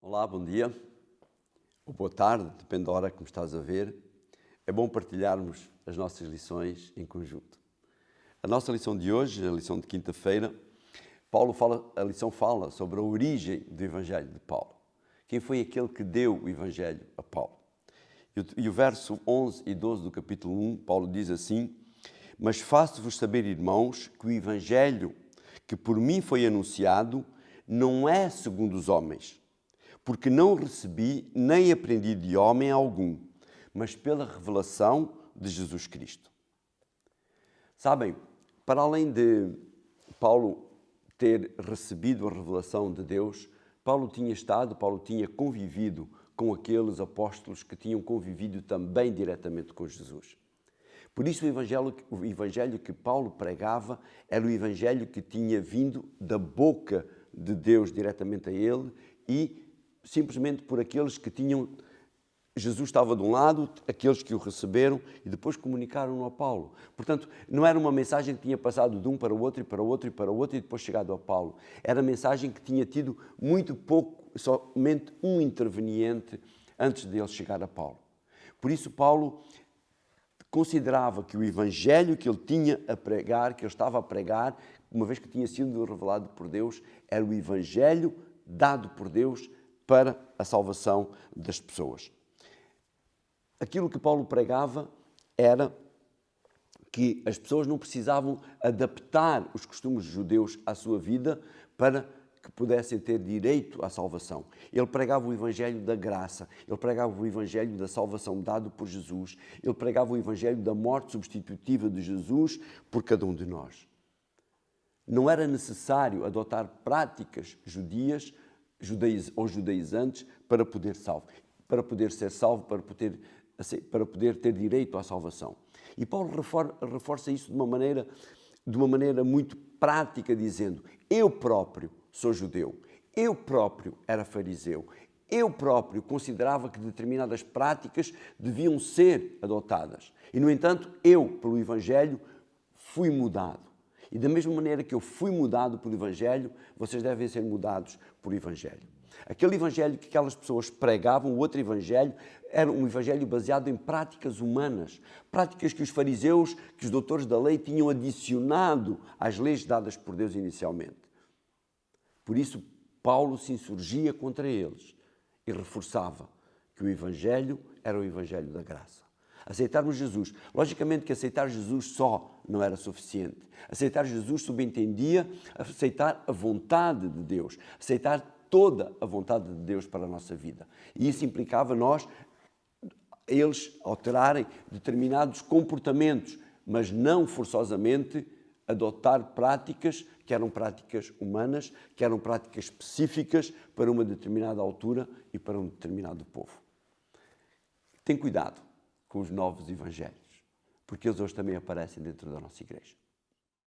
Olá, bom dia, ou boa tarde, depende da hora que me estás a ver. É bom partilharmos as nossas lições em conjunto. A nossa lição de hoje, a lição de quinta-feira, a lição fala sobre a origem do Evangelho de Paulo. Quem foi aquele que deu o Evangelho a Paulo? E o verso 11 e 12 do capítulo 1, Paulo diz assim: mas faço-vos saber, irmãos, que o Evangelho que por mim foi anunciado não é segundo os homens, porque não recebi nem aprendi de homem algum, mas pela revelação de Jesus Cristo. Sabem, para além de Paulo ter recebido a revelação de Deus, Paulo tinha convivido com aqueles apóstolos que tinham convivido também diretamente com Jesus. Por isso o evangelho que Paulo pregava era o evangelho que tinha vindo da boca de Deus diretamente a ele e simplesmente por aqueles que tinham... Jesus estava de um lado, aqueles que o receberam e depois comunicaram-no a Paulo. Portanto, não era uma mensagem que tinha passado de um para o outro e para o outro e para o outro e depois chegado a Paulo. Era mensagem que tinha tido muito pouco, somente um interveniente antes de ele chegar a Paulo. Por isso, Paulo considerava que o evangelho que ele tinha a pregar, que ele estava a pregar, uma vez que tinha sido revelado por Deus, era o evangelho dado por Deus para a salvação das pessoas. Aquilo que Paulo pregava era que as pessoas não precisavam adaptar os costumes judeus à sua vida para que pudessem ter direito à salvação. Ele pregava o evangelho da graça, ele pregava o evangelho da salvação dado por Jesus, ele pregava o evangelho da morte substitutiva de Jesus por cada um de nós. Não era necessário adotar práticas judias ou judaizantes para poder ser salvo, para poder ter direito à salvação. E Paulo reforça isso de uma maneira muito prática, dizendo: eu próprio sou judeu, eu próprio era fariseu, eu próprio considerava que determinadas práticas deviam ser adotadas. E, no entanto, eu, pelo Evangelho, fui mudado. E da mesma maneira que eu fui mudado pelo Evangelho, vocês devem ser mudados por Evangelho. Aquele evangelho que aquelas pessoas pregavam, o outro evangelho, era um evangelho baseado em práticas humanas, práticas que os fariseus, que os doutores da lei tinham adicionado às leis dadas por Deus inicialmente. Por isso, Paulo se insurgia contra eles e reforçava que o evangelho era o evangelho da graça. Aceitarmos Jesus. Logicamente que aceitar Jesus só não era suficiente. Aceitar Jesus subentendia aceitar a vontade de Deus, aceitar toda a vontade de Deus para a nossa vida. E isso implicava eles alterarem determinados comportamentos, mas não forçosamente adotar práticas que eram práticas humanas, que eram práticas específicas para uma determinada altura e para um determinado povo. Tem cuidado com os novos evangelhos, porque eles hoje também aparecem dentro da nossa igreja.